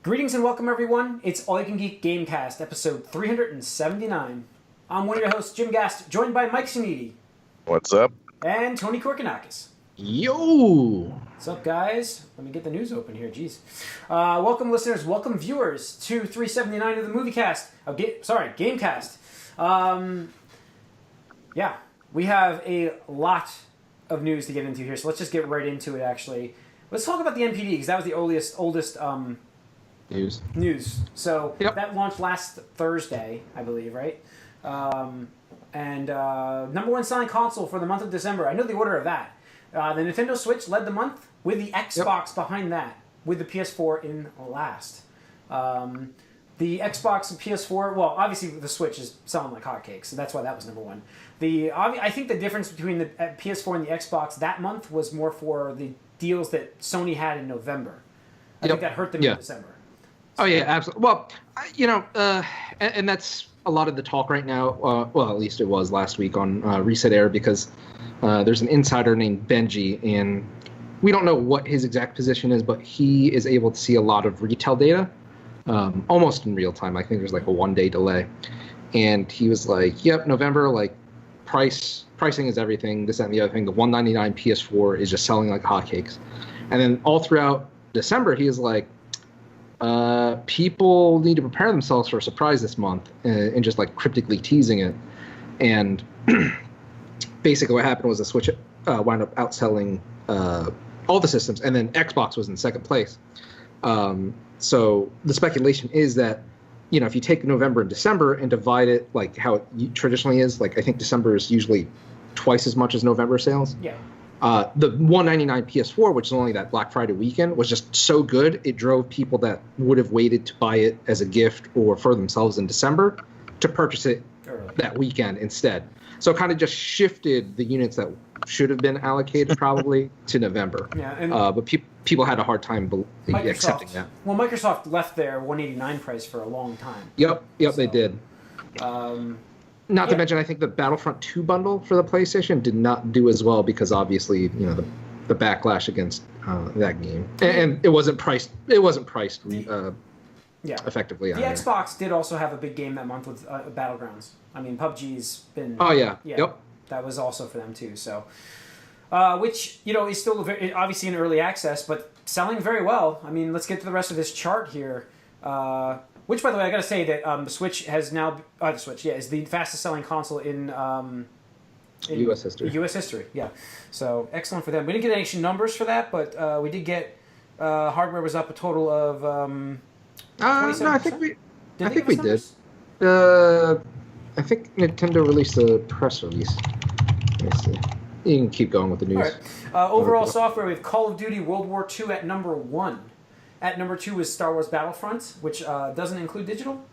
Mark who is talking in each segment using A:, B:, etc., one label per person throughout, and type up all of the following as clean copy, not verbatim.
A: Greetings and welcome, everyone. It's All You Can Geek Gamecast, episode 379. I'm one of your hosts, Jim Gast, joined by Mike Siniti.
B: What's up?
A: And Tony Korkanakis.
C: Yo!
A: What's up, guys? Let me get the news open here, jeez. Welcome, listeners. Welcome, viewers, to 379 of the Moviecast. Gamecast. Yeah, we have a lot of news to get into here, so let's just get right into it, actually. Let's talk about the NPD, because that was the oldest news. So that launched last Thursday, I believe, right? And number one selling console for the month of December. I know the order of that. The Nintendo Switch led the month, with the Xbox behind that, with the PS4 in last. The Xbox and PS4, well, obviously the Switch is selling like hotcakes, so that's why that was number one. I think the difference between the PS4 and the Xbox that month was more for the deals that Sony had in November. I think that hurt them in December.
C: So. Oh, yeah, absolutely. Well, and that's a lot of the talk right now. Well, at least it was last week on Reset Air, because there's an insider named Benji, and we don't know what his exact position is, but he is able to see a lot of retail data almost in real time. I think there's like a 1-day delay. And he was like, yep, November, like pricing is everything, this, that, and the other thing. The $199 PS4 is just selling like hotcakes. And then all throughout December, he is like, people need to prepare themselves for a surprise this month, and just like cryptically teasing it. And basically what happened was the Switch wound up outselling all the systems, and then Xbox was in second place. So the speculation is that, if you take November and December and divide it like how it traditionally is, like I think December is usually twice as much as November sales.
A: Yeah.
C: The $199 PS4, which is only that Black Friday weekend, was just so good, it drove people that would have waited to buy it as a gift or for themselves in December to purchase it that weekend instead. So it kind of just shifted the units that should have been allocated probably to November.
A: Yeah,
C: but people had a hard time accepting that.
A: Well, Microsoft left their $189 price for a long time.
C: Yep, they did. Not to mention, I think the Battlefront 2 bundle for the PlayStation did not do as well because obviously, the backlash against that game, and it wasn't priced. Effectively.
A: The Xbox did also have a big game that month with Battlegrounds. I mean, PUBG's been.
C: Oh yeah. Yep.
A: That was also for them too. So, which is still obviously in early access, but selling very well. I mean, let's get to the rest of this chart here. Which, by the way, I got to say that the Switch has now is the fastest selling console in
C: U.S. history.
A: U.S. history, yeah. So excellent for them. We didn't get any numbers for that, but we did get hardware was up a total of.
C: No, I think we did. I think Nintendo released a press release. Let's see. You can keep going with the news.
A: All right. Overall software, we have Call of Duty World War II at number 1. At number 2 is Star Wars Battlefront, which doesn't include digital.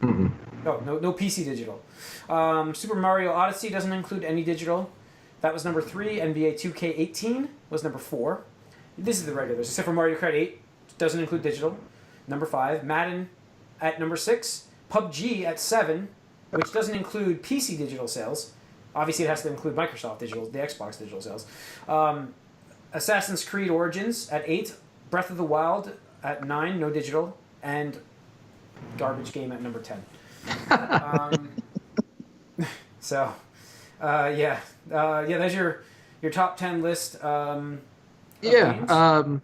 C: Mm-mm.
A: No PC digital. Super Mario Odyssey doesn't include any digital. That was number 3. NBA 2K18 was number 4. This is the regulars, except for Mario Kart 8 doesn't include digital. Number 5. Madden at number 6. PUBG at 7, which doesn't include PC digital sales. Obviously, it has to include Microsoft digital, the Xbox digital sales. Assassin's Creed Origins at 8. Breath of the Wild at 9, no digital. And Garbage Game at number 10. There's your top 10 list. Games.
C: I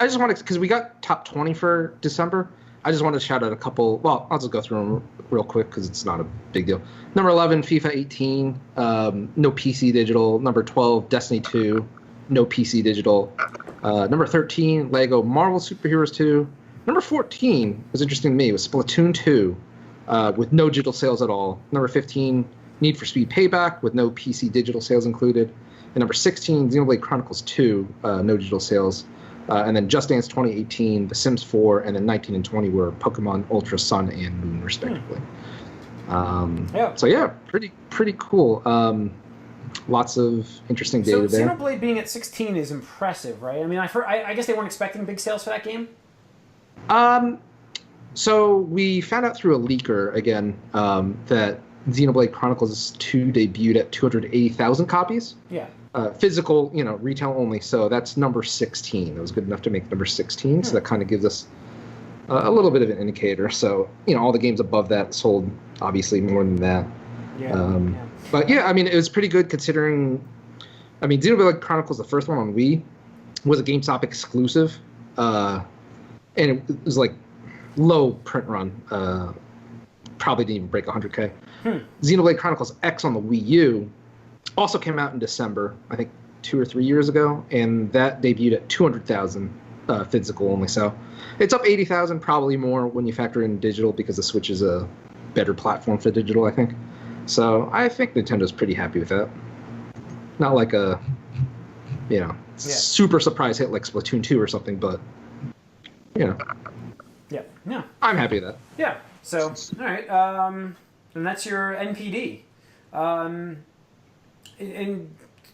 C: just wanted, because we got top 20 for December, I just wanted to shout out a couple. Well, I'll just go through them real quick because it's not a big deal. Number 11, FIFA 18, no PC digital. Number 12, Destiny 2, no PC digital. Number 13, Lego Marvel Superheroes 2. Number 14 was interesting to me, was Splatoon 2 with no digital sales at all. Number 15, Need for Speed Payback with no PC digital sales included. And number 16, Xenoblade Chronicles 2, no digital sales. And then Just Dance 2018, The Sims 4, and then 19 and 20 were Pokemon Ultra Sun and Moon, respectively. So yeah, pretty cool. Lots of interesting data there.
A: So Xenoblade being at 16 is impressive, right? I mean, I guess they weren't expecting big sales for that game?
C: So we found out through a leaker, again, that Xenoblade Chronicles 2 debuted at 280,000 copies.
A: Yeah.
C: Physical, retail only. So that's number 16. That was good enough to make number 16. So that kind of gives us a little bit of an indicator. So, all the games above that sold obviously more than that.
A: Yeah.
C: But yeah, I mean, it was pretty good considering. I mean, Xenoblade Chronicles, the first one on Wii, was a GameStop exclusive, and it was like low print run. Probably didn't even break 100K. Xenoblade Chronicles X on the Wii U also came out in December, I think 2 or 3 years ago, and that debuted at 200,000 physical only. So it's up 80,000, probably more when you factor in digital because the Switch is a better platform for digital, I think. So I think Nintendo's pretty happy with that. Not like a, super surprise hit like Splatoon 2 or something, but,
A: Yeah.
C: I'm happy with that.
A: Yeah. So, all right. And that's your NPD. In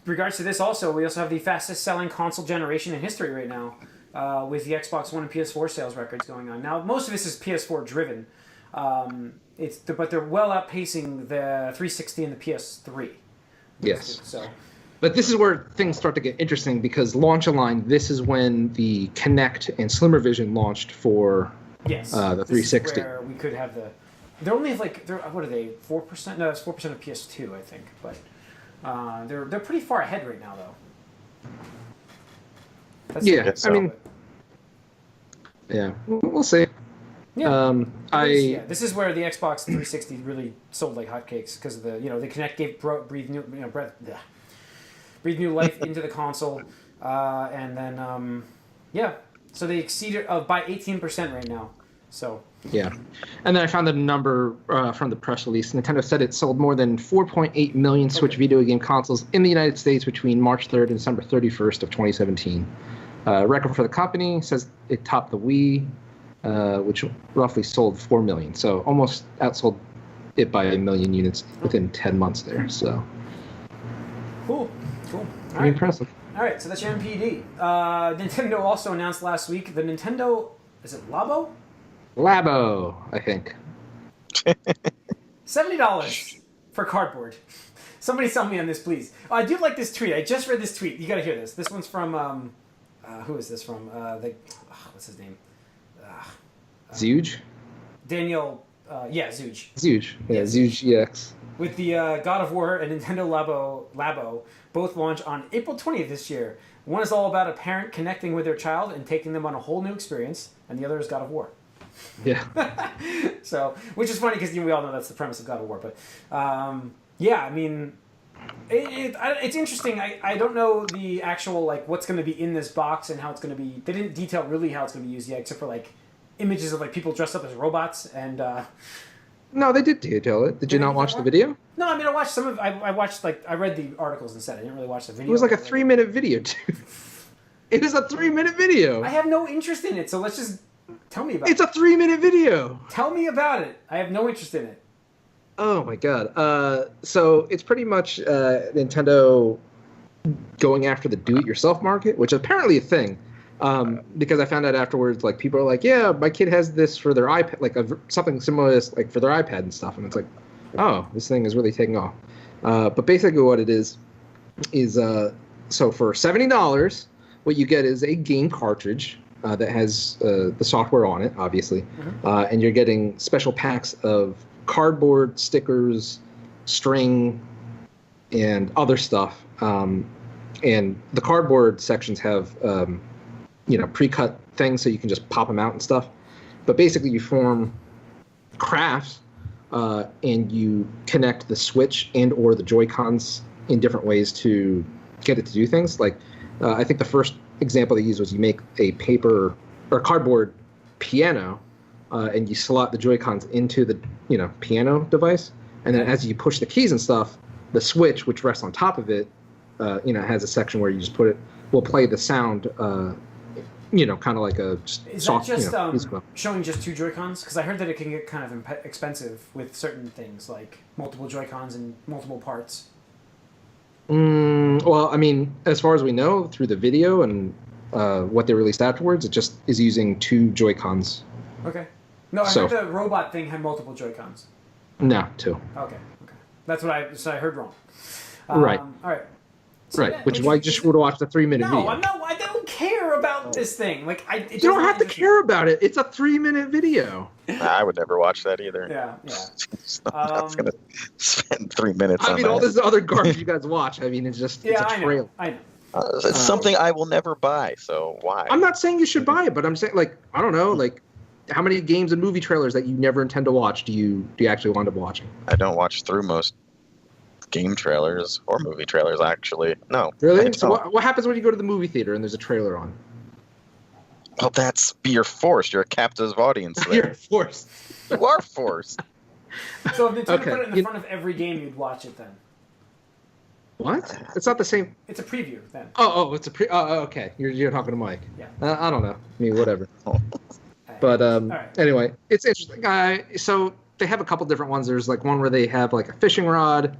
A: regards to this also, we also have the fastest selling console generation in history right now, with the Xbox One and PS4 sales records going on. Now, most of this is PS4 driven. But they're well outpacing the 360 and the PS3.
C: Yes.
A: So,
C: but this is where things start to get interesting because launch-a-line, this is when the Kinect and Slimmer Vision launched for the 360.
A: Where we could have they're only like, what are they, 4%? No, it's 4% of PS2, I think. But they're pretty far ahead right now, though.
C: I mean, we'll see.
A: Yeah. This is where the Xbox 360 really sold like hotcakes because of the the Kinect breathed new life into the console, and then so they exceeded by 18% right now. So
C: yeah, and then I found the number from the press release. Nintendo said it sold more than 4.8 million Switch video game consoles in the United States between March 3rd and December 31st of 2017. Record for the company says it topped the Wii, which roughly sold 4 million. So almost outsold it by 1 million units within 10 months there. So
A: cool.
C: Pretty impressive.
A: All right, so that's your MPD. Nintendo also announced last week the Nintendo, is it Labo?
C: Labo, I think.
A: $70 for cardboard. Somebody sell me on this, please. Oh, I do like this tweet. I just read this tweet. You got to hear this. This one's from who is this from? What's his name?
C: Zooge?
A: Daniel. Zooge.
C: Zooge. Yeah, Zooge EX.
A: With the God of War and Nintendo Labo both launch on April 20th this year. One is all about a parent connecting with their child and taking them on a whole new experience, and the other is God of War.
C: Yeah.
A: So, which is funny because we all know that's the premise of God of War, but I mean, it's interesting. I don't know the actual like what's going to be in this box and how it's going to be. They didn't detail really how it's going to be used yet, except for like images of like people dressed up as robots and.
C: No, they did detail it. Did you not watch the video?
A: No, I mean I watched some of. I watched I read the articles instead. I didn't really watch the video.
C: It was like a 3-minute video, too. It is a 3-minute video.
A: I have no interest in it, so let's just tell me about it.
C: It's a 3-minute video.
A: Tell me about it. I have no interest in it.
C: Oh my god. So it's pretty much Nintendo going after the do-it-yourself market, which is apparently a thing. Because I found out afterwards, like people are like, yeah, my kid has this for their iPad, like something similar to this, like for their iPad and stuff, and it's like, oh, this thing is really taking off. But basically, what it is so for $70, what you get is a game cartridge that has the software on it, obviously, and you're getting special packs of cardboard, stickers, string, and other stuff. And the cardboard sections have pre-cut things so you can just pop them out and stuff. But basically you form crafts and you connect the Switch and or the Joy-Cons in different ways to get it to do things. Like I think the first example they used was you make a paper or cardboard piano and you slot the Joy-Cons into the piano device. And then as you push the keys and stuff, the Switch, which rests on top of it, has a section where you just put it, will play the sound kind of like a soft,
A: showing just 2 Joy-Cons? Because I heard that it can get kind of expensive with certain things, like multiple Joy-Cons and multiple parts.
C: Well, I mean, as far as we know, through the video and what they released afterwards, it just is using 2 Joy-Cons.
A: Okay. No, I heard the robot thing had multiple Joy-Cons.
C: No, 2.
A: Okay. That's what I heard wrong.
C: Right.
A: All right.
C: So, right, which is why you just would watch the 3-minute video.
A: No, I don't care care about this thing. Like,
C: you don't have to care about it. It's a 3-minute video.
B: I would never watch that either.
A: Yeah.
B: I'm not gonna spend 3 minutes.
C: I mean, all this other garbage you guys watch. I mean, it's just it's a trailer.
A: I know.
B: It's something I will never buy. So why?
C: I'm not saying you should buy it, but I'm saying, like, I don't know, like, how many games and movie trailers that you never intend to watch do you actually wind up watching?
B: I don't watch through most game trailers or movie trailers, actually. No.
C: Really? So what happens when you go to the movie theater and there's a trailer on?
B: Well, you're forced. You're a captive audience there.
C: You're forced.
B: You are forced.
A: So if Nintendo put it in the front of every game, you'd watch it then.
C: What? It's not the same.
A: It's a preview then.
C: Oh, it's a okay. You're talking to Mike.
A: Yeah.
C: I don't know. I mean, whatever. But anyway, it's interesting. So they have a couple different ones. There's like one where they have like a fishing rod,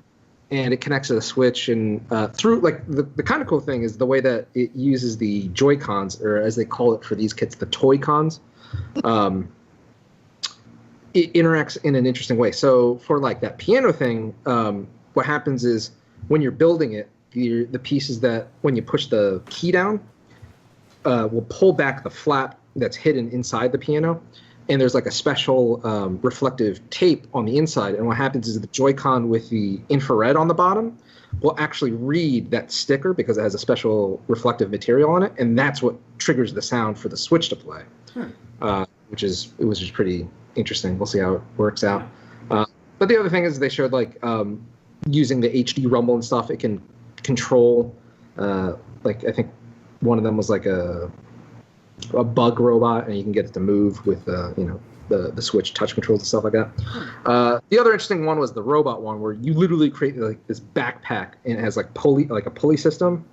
C: and it connects to the Switch, and through like the kind of cool thing is the way that it uses the Joy-Cons, or as they call it for these kits, the Toy-Cons. It interacts in an interesting way. So for like that piano thing, what happens is when you're building it, the pieces that when you push the key down will pull back the flap that's hidden inside the piano, and there's like a special reflective tape on the inside, and what happens is the Joy-Con with the infrared on the bottom will actually read that sticker because it has a special reflective material on it, and that's what triggers the sound for the Switch to play, which was just pretty interesting. We'll see how it works out. But the other thing is they showed like using the HD rumble and stuff, it can control like I think one of them was like a bug robot, and you can get it to move with the Switch touch controls and stuff like that. The other interesting one was the robot one, where you literally create like this backpack, and it has like a pulley system,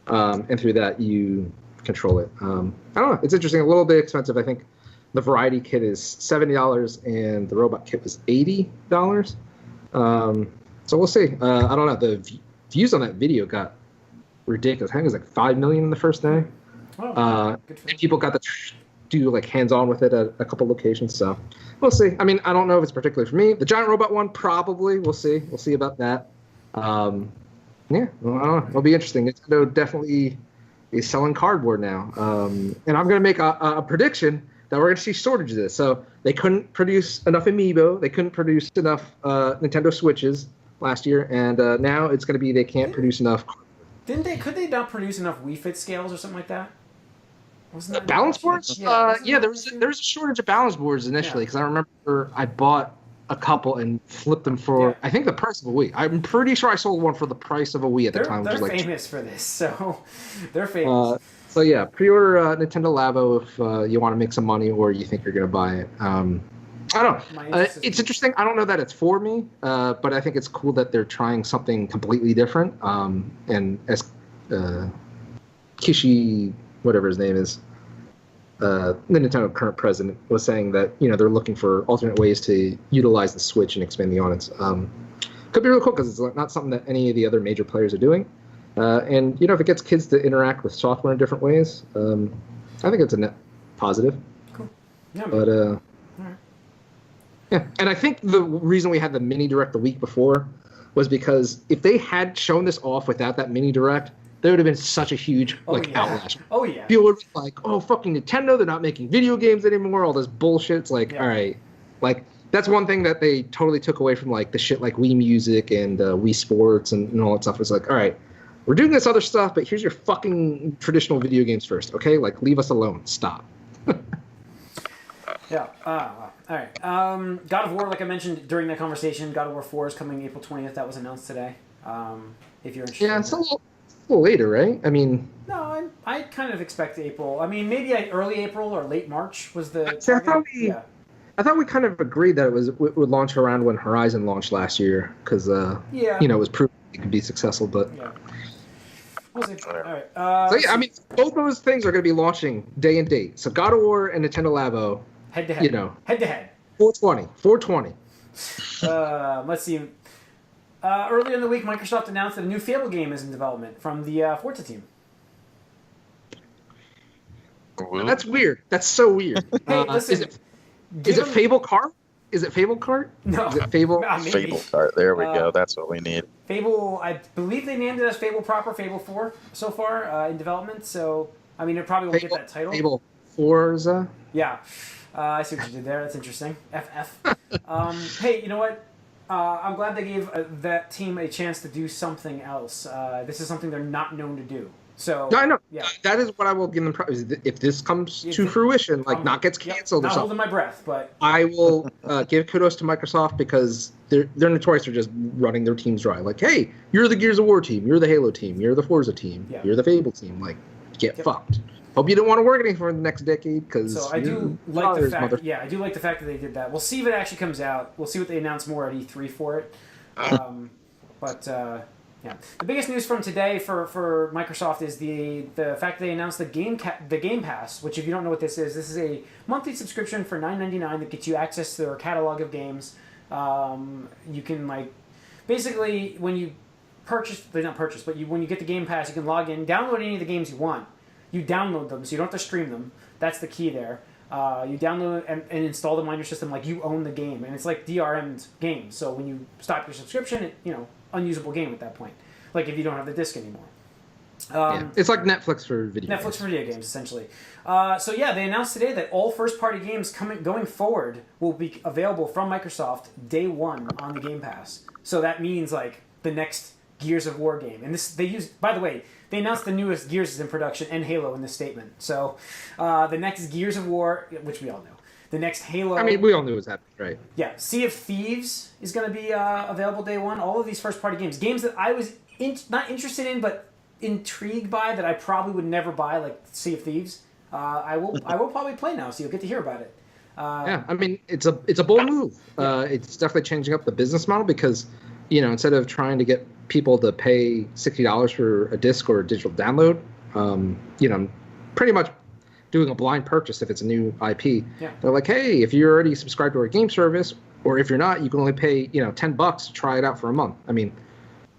C: and through that you control it. I don't know. It's interesting. A little bit expensive. I think the variety kit is $70, and the robot kit was $80. So we'll see. I don't know. The views on that video got ridiculous. I think it was like 5 million in the first day. And people got to do like hands-on with it at a couple locations, so we'll see. I mean, I don't know if it's particularly for me. The giant robot one, probably. We'll see. We'll see about that. Yeah, well, I don't know. It'll be interesting. Nintendo definitely is selling cardboard now, and I'm going to make a prediction that we're going to see shortages of this. So they couldn't produce enough Amiibo. They couldn't produce enough Nintendo Switches last year, and now it's going to be they can't produce enough. Could they
A: not produce enough Wii Fit scales or something like that? Wasn't that
C: balance boards? Yeah, there was a shortage of balance boards initially, because I remember I bought a couple and flipped them for I think the price of a Wii. I'm pretty sure I sold one for the price of a Wii at the time.
A: They're famous for this, so they're famous.
C: So yeah, pre-order Nintendo Labo if you want to make some money or you think you're going to buy it. I don't know. It's interesting. I don't know that it's for me, but I think it's cool that they're trying something completely different. And as Kishi, whatever his name is, the Nintendo current president, was saying that they're looking for alternate ways to utilize the Switch and expand the audience. Could be really cool because it's not something that any of the other major players are doing. And if it gets kids to interact with software in different ways, I think it's a net positive.
A: Cool. Yeah.
C: But yeah, and I think the reason we had the mini direct the week before was because if they had shown this off without that mini direct, there would have been such a huge outlash.
A: Oh yeah.
C: People would be like, "Oh, fucking Nintendo! They're not making video games anymore. All this bullshit." It's like, all right, like that's one thing that they totally took away from like the shit like Wii Music and Wii Sports and all that stuff. It's like, all right, we're doing this other stuff, but here's your fucking traditional video games first, okay? Like, leave us alone. Stop.
A: Yeah. All right. God of War, like I mentioned during that conversation, God of War 4 is coming April 20th. That was announced today. If you're interested.
C: Yeah, it's a little later, right? I mean.
A: No, I kind of expect April. I mean, maybe early April or late March was the target.
C: I thought we kind of agreed that it would launch around when Horizon launched last year because it was proven it could be successful, but. Yeah.
A: We'll see. All right.
C: So yeah, I mean, both those things are going to be launching day and date. So God of War and Nintendo Labo.
A: Head to head. Head to head.
C: 420.
A: Let's see. Earlier in the week, Microsoft announced that a new Fable game is in development from the Forza team.
C: That's weird. That's so weird.
A: Hey, listen.
C: Is it Fable Kart? Is it Fable Kart?
A: No.
C: Is it Fable?
B: Fable Kart. There we go. That's what we need.
A: Fable, I believe they named it as Fable proper, Fable 4 so far in development. So I mean, it probably won't get that title.
C: Fable Forza.
A: Yeah. I see what you did there. That's interesting. FF. Hey, you know what? I'm glad they gave that team a chance to do something else. This is something they're not known to do. So
C: I know.
A: Yeah.
C: That is what I will give them. If this comes to fruition, not gets canceled or
A: not
C: something.
A: holding my breath, but
C: I will give kudos to Microsoft because they're notorious for just running their teams dry. Like, hey, you're the Gears of War team, you're the Halo team, you're the Forza team, you're the Fable team. Like, get fucked. Hope you don't want to work anything for the next decade because.
A: So I do like the fact. Yeah, I do like the fact that they did that. We'll see if it actually comes out. We'll see what they announce more at E3 for it. Yeah, the biggest news from today for Microsoft is the fact that they announced the Game Pass, which if you don't know what this is a monthly subscription for $9.99 that gets you access to their catalog of games. You can basically when you purchase, when you get the Game Pass, you can log in, download any of the games you want. You download them, so you don't have to stream them. That's the key there. You download and install them on your system like you own the game, and it's like DRM'd games. So when you stop your subscription, unusable game at that point. Like if you don't have the disc anymore.
C: It's like Netflix for video games.
A: Netflix for video games, essentially. They announced today that all first-party games going forward will be available from Microsoft day one on the Game Pass. So that means the next Gears of War game. And by the way, they announced the newest Gears is in production and Halo in this statement. So the next Gears of War, which we all know. The next Halo...
C: I mean, we all knew it was happening, right?
A: Yeah. Sea of Thieves is going to be available day one. All of these first-party games. Games that I was not interested in, but intrigued by, that I probably would never buy, like Sea of Thieves. I will probably play now, so you'll get to hear about it.
C: I mean, it's a bold move. It's definitely changing up the business model because, instead of trying to get people to pay $60 for a disc or a digital download, pretty much doing a blind purchase if it's a new IP.
A: Yeah.
C: They're like, hey, if you're already subscribed to our game service, or if you're not, you can only pay $10 to try it out for a month. I mean,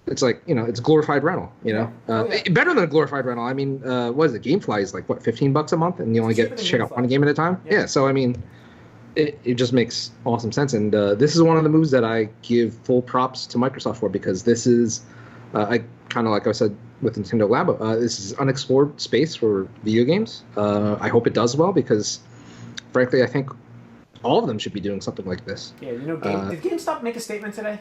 C: it's like it's glorified rental. Better than a glorified rental. I mean, what is it? GameFly is like what, $15 a month, and you only get to check out one game at a time. Yeah. So I mean, it just makes awesome sense, and this is one of the moves that I give full props to Microsoft for because this is, I kind of like I said with Nintendo Labo, this is unexplored space for video games. I hope it does well because, frankly, I think all of them should be doing something like this.
A: Yeah, did GameStop make a statement today?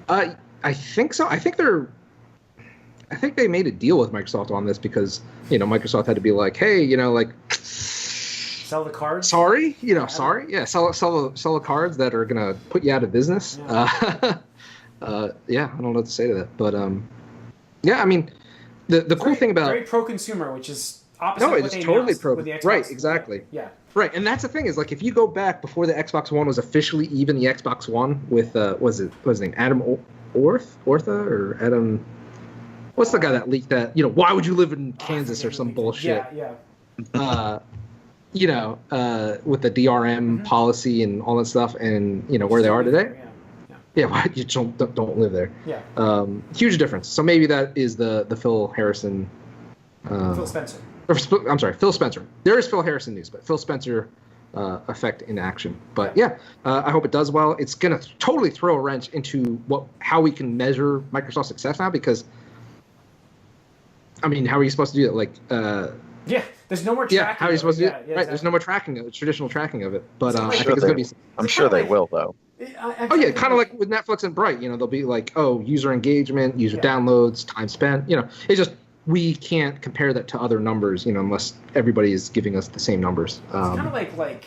C: I think so. I think they made a deal with Microsoft on this because Microsoft had to be like, hey,
A: sell the cards.
C: Sorry, sorry. Yeah, sell the cards that are gonna put you out of business. Yeah. I don't know what to say to that, but I mean, the cool thing about
A: very pro-consumer, which is opposite. No,
C: it's totally pro.
A: With the Xbox.
C: Right, exactly.
A: Yeah.
C: Right, and that's the thing is if you go back before the Xbox One was officially even the Xbox One with what was his name, Adam Ortha or Adam? What's the guy that leaked that? Why would you live in Kansas or some bullshit?
A: Yeah.
C: With the DRM policy and all that stuff, and where they are today. Yeah, why you don't live there?
A: Yeah.
C: Huge difference. So maybe that is the Phil Harrison.
A: Phil Spencer.
C: I'm sorry, Phil Spencer. There is Phil Harrison news, but Phil Spencer effect in action. But I hope it does well. It's gonna totally throw a wrench into how we can measure Microsoft's success now because. I mean, how are you supposed to do that?
A: There's no more tracking.
C: Yeah, how are you supposed to do it? Right, exactly. There's no more tracking, traditional tracking of it. But I think it's going to be...
B: I'm sure they will, though.
C: Kind of like with Netflix and Bright. They'll be like, user engagement, user downloads, time spent. It's just we can't compare that to other numbers, unless everybody is giving us the same numbers.
A: It's kind of like...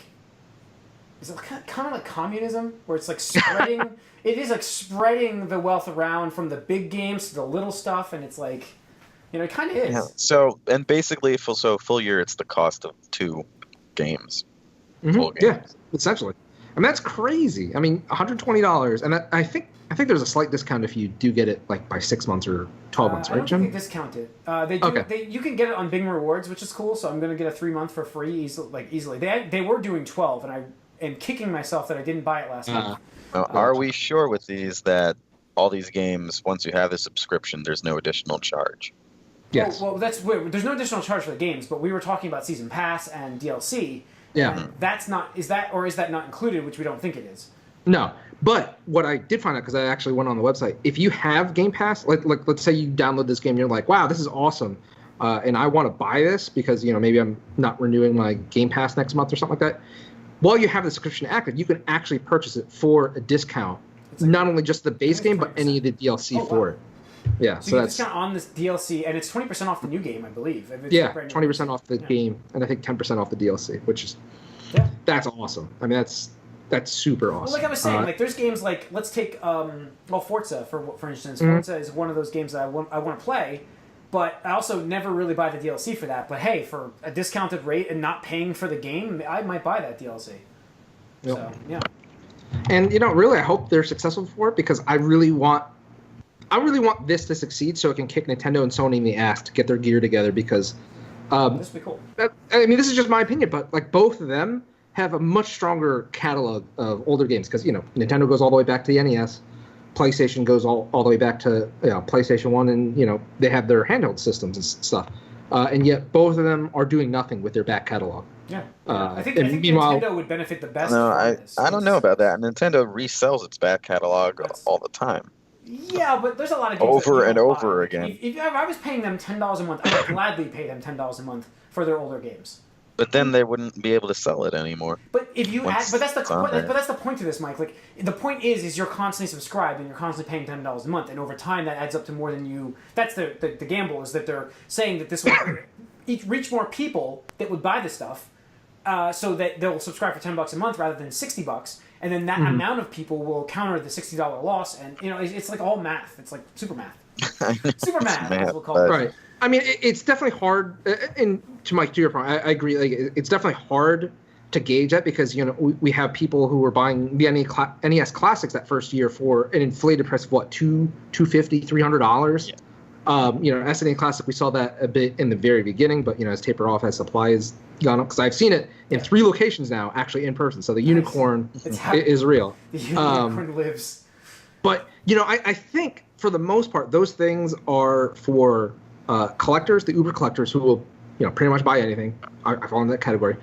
A: Is it kind of like communism, where it's like spreading... It is like spreading the wealth around from the big games to the little stuff, and it's like... it kind of is.
B: Yeah. So, and basically, full year, it's the cost of 2 games.
C: Mm-hmm.
B: Full games.
C: Yeah, essentially. I mean, that's crazy. I mean, $120, and I think there's a slight discount if you do get it by 6 months or 12 months, right, Jim?
A: I don't think they discount it. They do. Okay. You can get it on Bing Rewards, which is cool. So I'm going to get a 3 month for free easily. They were doing 12, and I am kicking myself that I didn't buy it last month.
B: Well, are we sure with these that all these games, once you have the subscription, there's no additional charge?
C: Yes.
A: Well, that's weird. There's no additional charge for the games, but we were talking about Season Pass and DLC.
C: Yeah.
A: And that's not... Is that not included, which we don't think it is?
C: No. But what I did find out, because I actually went on the website, if you have Game Pass, like let's say you download this game and you're like, wow, this is awesome. and I want to buy this because maybe I'm not renewing my Game Pass next month or something like that. While you have the subscription active, you can actually purchase it for a discount, not only just the base game, but any of the DLC for it. Yeah,
A: so you get discount on this DLC, and it's 20% off the new game, I believe.
C: 20% off the game, and I think 10% off the DLC, which is that's awesome. I mean, that's super awesome.
A: Well, like I was saying, like there's games like let's take Forza for instance. Forza is one of those games that I want to play, but I also never really buy the DLC for that. But hey, for a discounted rate and not paying for the game, I might buy that DLC. Yep. So yeah.
C: And really, I hope they're successful for it because I really want this to succeed so it can kick Nintendo and Sony in the ass to get their gear together because
A: this would be cool.
C: I mean, this is just my opinion, but like both of them have a much stronger catalog of older games because Nintendo goes all the way back to the NES, PlayStation goes all the way back to PlayStation 1, and they have their handheld systems and stuff, and yet both of them are doing nothing with their back catalog.
A: Yeah, I think Nintendo would benefit the best.
B: No, I don't know about that. Nintendo resells its back catalog all the time.
A: Yeah, but there's a lot of games
B: over and over again.
A: If I was paying them $10 a month, I would gladly pay them $10 a month for their older games.
B: But then they wouldn't be able to sell it anymore.
A: But if you add, but that's the point to this, Mike. Like the point is you're constantly subscribed and you're constantly paying $10 a month, and over time that adds up to more than you. That's the gamble is that they're saying that this will reach more people that would buy the stuff, so that they'll subscribe for $10 a month rather than $60. And then that amount of people will counter the $60 loss, and it's like all math. It's like Supermath. Supermath, as we'll call it.
C: Right. I mean, it's definitely hard. And to your point, I agree. Like, it's definitely hard to gauge that because we have people who were buying the NES Classics that first year for an inflated price of what $250, $300. Yeah. SNES Classic, we saw that a bit in the very beginning, but it's tapered off as supply has gone up because I've seen it in 3 locations now, actually in person. So the unicorn is real.
A: The unicorn lives.
C: But I think for the most part, those things are for collectors, the uber collectors who will pretty much buy anything. I fall in that category.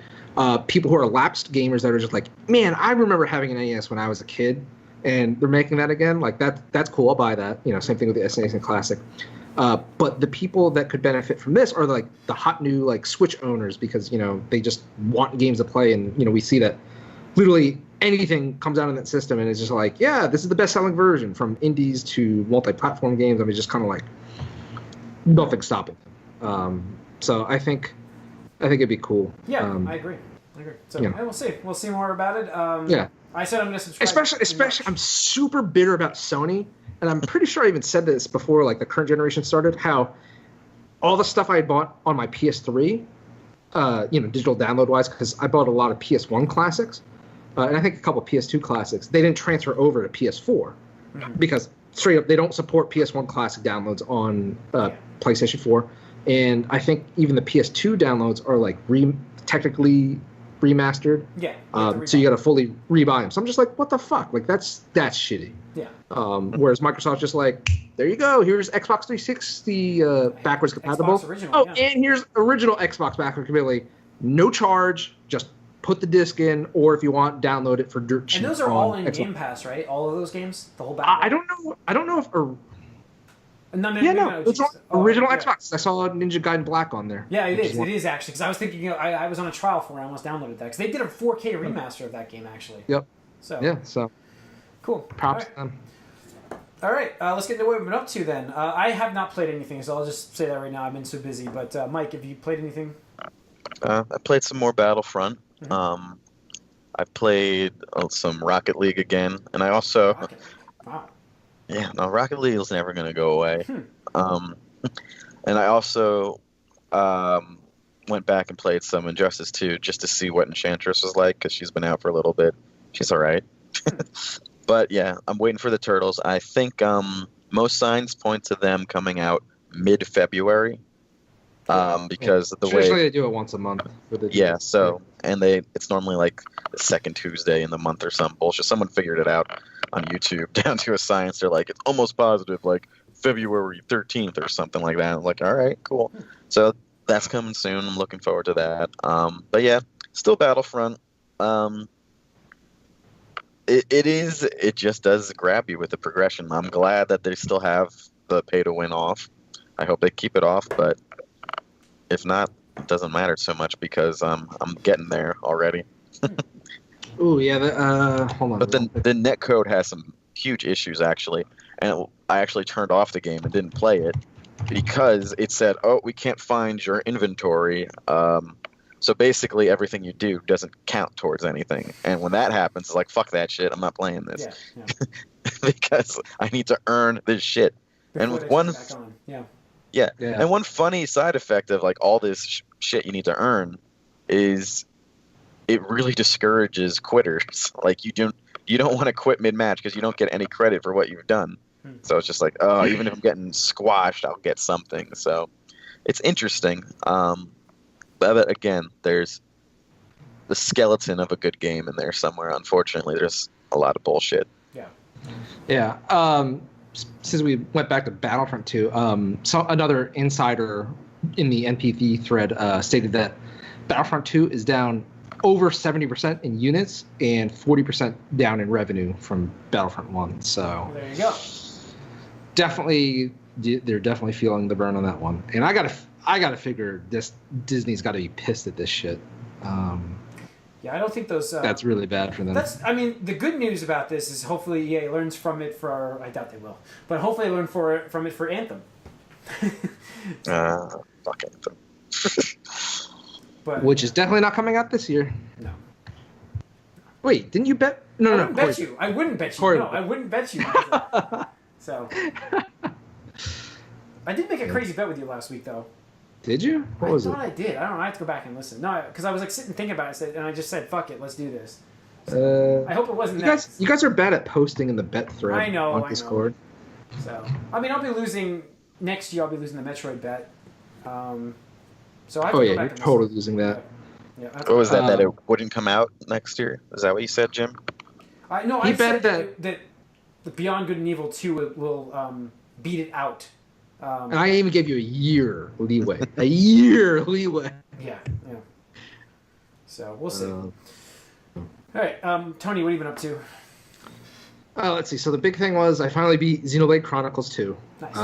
C: People who are lapsed gamers that are just like, man, I remember having an NES when I was a kid, and they're making that again. Like that's cool. I'll buy that. Same thing with the SNES and Classic. But the people that could benefit from this are like the hot new like Switch owners because they just want games to play, and we see that literally anything comes out in that system, and it's just like, yeah, this is the best selling version from indies to multi-platform games. I mean, just kind of like nothing stopping them. So I think it'd be cool.
A: Yeah, I agree. So we'll see. We'll see more about it.
C: Yeah.
A: I said I'm going to subscribe.
C: Especially, I'm super bitter about Sony. And I'm pretty sure I even said this before, like the current generation started, how all the stuff I had bought on my PS3, digital download-wise, because I bought a lot of PS1 classics, and I think a couple of PS2 classics, they didn't transfer over to PS4 because straight up they don't support PS1 classic downloads on PlayStation 4. And I think even the PS2 downloads are like technically remastered.
A: Yeah.
C: So you got to fully rebuy them. So I'm just like, what the fuck? Like that's shitty.
A: Yeah.
C: Whereas Microsoft's just like, there you go. Here's Xbox 360 backwards compatible. And here's original Xbox backwards compatibility. No charge. Just put the disc in, or if you want, download it for dirt cheap.
A: And those are all in Game Pass, right? All of those games, the whole backlog.
C: I don't know if.
A: No,
C: it's original Xbox. I saw Ninja Gaiden Black on there.
A: Yeah, it is. It is actually because I was thinking. I was on a trial for it. I almost downloaded that because they did a 4K remaster of that game actually.
C: Yep.
A: So cool.
C: Props to them.
A: All right, let's get into what we've been up to then. I have not played anything, so I'll just say that right now. I've been so busy. But Mike, have you played anything?
B: I played some more Battlefront. I played some Rocket League again, and I also.
A: Wow.
B: Yeah, no, Rocket League is never going to go away. And I also went back and played some Injustice 2 just to see what Enchantress was like because she's been out for a little bit. She's all right. But yeah, I'm waiting for the Turtles. I think most signs point to them coming out mid-February because of the way
C: usually they do it once a month.
B: And it's normally like the second Tuesday in the month or some bullshit. Someone figured it out on YouTube down to a science. They're like, it's almost positive, like February 13th or something like that. I'm like, all right, cool. So that's coming soon. I'm looking forward to that. But yeah, still Battlefront. It just does grab you with the progression. I'm glad that they still have the pay to win off. I hope they keep it off, but if not, it doesn't matter so much because I'm getting there already.
C: Ooh, yeah. Hold on.
B: But then the netcode has some huge issues actually, and I actually turned off the game and didn't play it because it said, "Oh, we can't find your inventory." So basically, everything you do doesn't count towards anything, and when that happens, it's like, "Fuck that shit! I'm not playing this."
A: Yeah.
B: Because I need to earn this shit.
A: Before
B: and with
A: they
B: one,
A: turn it back on.
B: yeah,
C: Yeah.
B: and one funny side effect of like all this shit you need to earn is it really discourages quitters. Like you don't want to quit mid-match because you don't get any credit for what you've done. So it's just like, oh, even if I'm getting squashed, I'll get something. So it's interesting. But again, there's the skeleton of a good game in there somewhere. Unfortunately, there's a lot of bullshit.
C: Yeah. Since we went back to Battlefront 2, so another insider in the NPD thread stated that Battlefront 2 is down over 70% in units and 40% down in revenue from Battlefront 1. So
A: there you go.
C: They're definitely feeling the burn on that one. And I gotta figure Disney's got to be pissed at this shit.
A: Yeah, I don't think those.
C: That's really bad for them.
A: The good news about this is hopefully EA learns from it for. I doubt they will, but hopefully they learn from it for Anthem.
B: Fuck Anthem.
C: Which is definitely not coming out this year.
A: No.
C: Wait, didn't you bet? No.
A: I wouldn't bet you.
C: Corey.
A: No, I wouldn't bet you. So. I did make a crazy bet with you last week, though.
C: Did you? What was it?
A: I thought I did. I don't know. I have to go back and listen. No, because I was like sitting thinking about it, and I just said, "Fuck it, let's do this." So, I hope it wasn't that.
C: You guys are bad at posting in the bet thread.
A: I know.
C: On Discord.
A: So I'll be losing next year. I'll be losing the Metroid bet. So I have to go back
C: you're totally losing that.
A: Yeah.
B: What was that? That it wouldn't come out next year? Is that what you said, Jim?
A: I said that the Beyond Good and Evil 2 will beat it out.
C: And I even gave you a year leeway. A year leeway.
A: Yeah. So we'll see. All right, Tony, what have you been up to?
C: Let's see. So the big thing was I finally beat Xenoblade Chronicles 2.
A: Nice.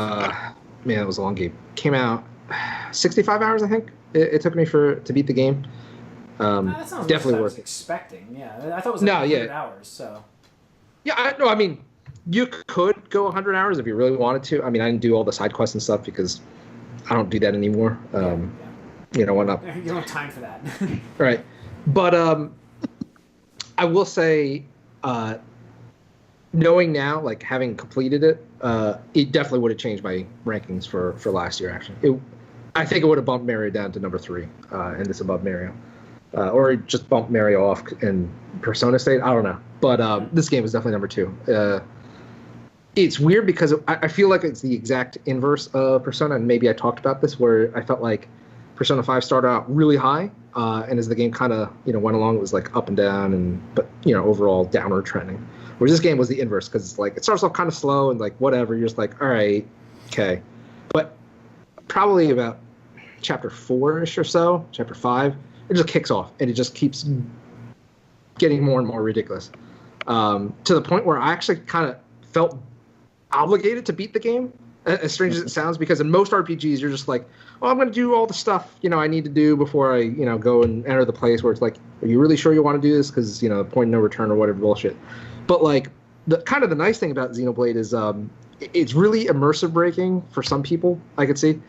C: Man, it was a long game. Came out 65 hours, I think. It took me to beat the game.
A: That sounds
C: definitely
A: worth
C: worth it.
A: Expecting. Yeah, I thought it was like 100 hours. So.
C: Yeah, I mean, you could go 100 hours if you really wanted to. I mean, I didn't do all the side quests and stuff because I don't do that anymore. You know, why not?
A: You don't have time for that.
C: Right. But I will say, knowing now, like having completed it, it definitely would have changed my rankings for last year, actually. I think it would have bumped Mario down to number 3, and this above Mario. Or just bumped Mario off in Persona State. I don't know. But this game is definitely number 2. It's weird because I feel like it's the exact inverse of Persona, and maybe I talked about this, where I felt like Persona 5 started out really high, and as the game kind of went along, it was like up and down, but overall downward trending. Whereas this game was the inverse because it's like it starts off kind of slow and like whatever, you're just like, all right, okay, but probably about chapter 4-ish or so, chapter 5, it just kicks off and it just keeps getting more and more ridiculous, to the point where I actually kind of felt obligated to beat the game, as strange as it sounds, because in most RPGs you're just like, I'm going to do all the stuff I need to do before I go and enter the place where it's like, are you really sure you want to do this, because the point of no return or whatever bullshit. But like the nice thing about Xenoblade is it's really immersive breaking for some people, I could see.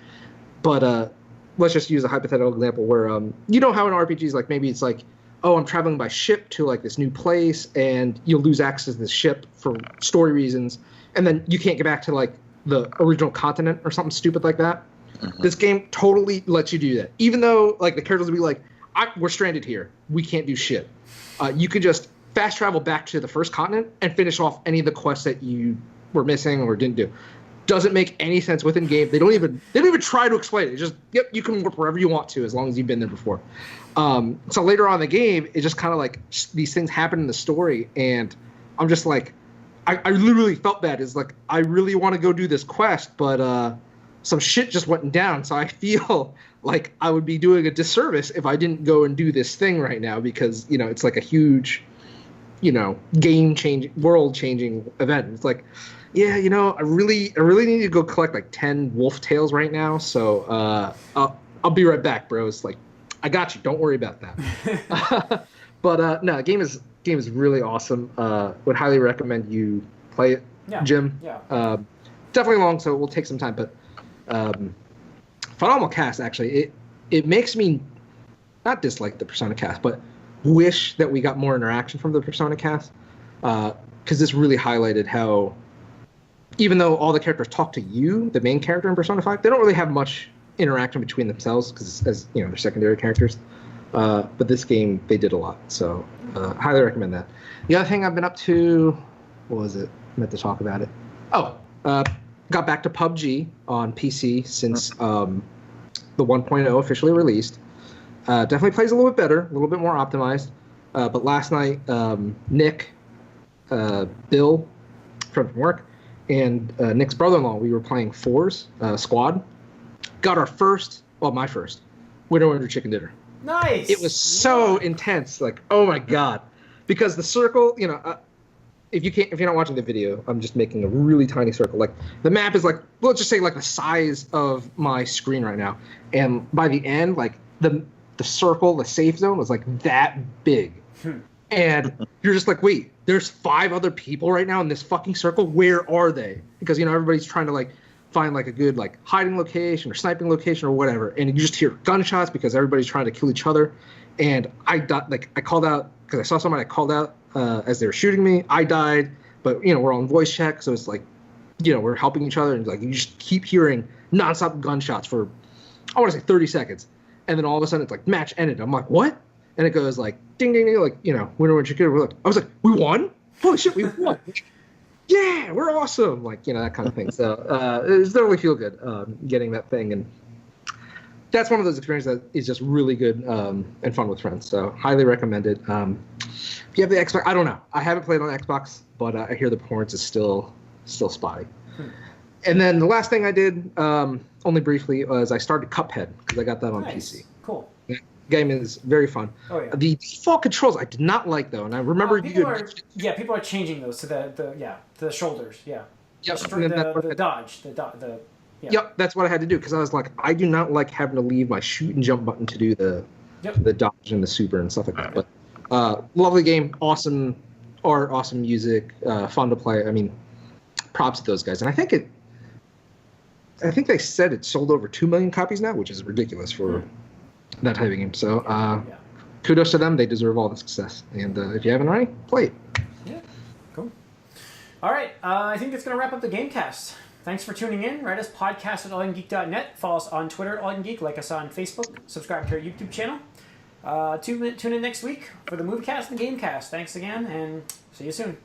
C: But let's just use a hypothetical example where how in RPGs, like maybe it's like, I'm traveling by ship to like this new place, and you'll lose access to the ship for story reasons, and then you can't get back to like the original continent or something stupid like that. Mm-hmm. This game totally lets you do that, even though like the characters will be like, we're stranded here, we can't do shit. You could just fast travel back to the first continent and finish off any of the quests that you were missing or didn't do. Doesn't make any sense within game. They don't even try to explain it. It's just, you can warp wherever you want to as long as you've been there before. So later on in the game, it just kind of like these things happen in the story, and I'm just like, I literally felt bad. It's like, I really want to go do this quest, but some shit just went down, so I feel like I would be doing a disservice if I didn't go and do this thing right now, because it's like a huge game-changing, world-changing event. It's like, I really need to go collect like 10 wolf tails right now. So I'll be right back, bro. It's like, I got you. Don't worry about that. But no, game is really awesome. Would highly recommend you play it, Jim.
A: Yeah.
C: Definitely long, so it will take some time. But phenomenal cast, actually. It makes me not dislike the Persona cast, but wish that we got more interaction from the Persona cast. Because this really highlighted how, even though all the characters talk to you, the main character in Persona 5, they don't really have much interaction between themselves because, as you know, they're secondary characters. But this game, they did a lot. So highly recommend that. The other thing I've been up to, what was it? I meant to talk about it. Oh, got back to PUBG on PC since the 1.0 officially released. Definitely plays a little bit better, a little bit more optimized. But last night, Nick, Bill from work, and Nick's brother-in-law, we were playing Fours Squad. Got our first, well, my first, winner chicken dinner.
A: Nice.
C: It was so intense, like, oh my god, because the circle, you know, if you're not watching the video, I'm just making a really tiny circle. Like the map is like, let's just say like the size of my screen right now, and by the end, like the circle, the safe zone was like that big, and you're just like, wait, there's 5 other people right now in this fucking circle. Where are they? Because you know everybody's trying to like find like a good like hiding location or sniping location or whatever, and you just hear gunshots because everybody's trying to kill each other. And I called out because I saw somebody. I called out as they were shooting me. I died, but you know we're on voice check, so it's like, you know, we're helping each other, and like you just keep hearing nonstop gunshots for, I want to say 30 seconds, and then all of a sudden it's like match ended. I'm like, what? And it goes like ding ding ding, like, you know, winner chicken. I was like, we won! Holy shit, we won! Yeah, we're awesome, like, you know, that kind of thing. So it definitely feel good getting that thing, and that's one of those experiences that is just really good and fun with friends. So highly recommended. If you have the Xbox, I don't know, I haven't played on Xbox, but I hear the performance is still spotty. And then the last thing I did, only briefly, was I started Cuphead because I got that on PC.
A: Cool.
C: The game is very fun. Oh, yeah. The default controls I did not like though, and I remember
A: people are changing those to the shoulders. Yeah.
C: Yep.
A: The dodge. Yeah.
C: Yep, that's what I had to do because I was like, I do not like having to leave my shoot and jump button to do the dodge and the super and stuff like that. But lovely game, awesome art, awesome music, fun to play. I mean, props to those guys, and I think they said it sold over 2 million copies now, which is ridiculous for that type of game. So kudos to them. They deserve all the success. And if you haven't already, play it.
A: Yeah, cool. All right, I think that's going to wrap up the Gamecast. Thanks for tuning in. Write us podcast at allingeek.net. Follow us on Twitter at allingeek. Like us on Facebook. Subscribe to our YouTube channel. Tune in next week for the Moviecast and the Gamecast. Thanks again, and see you soon.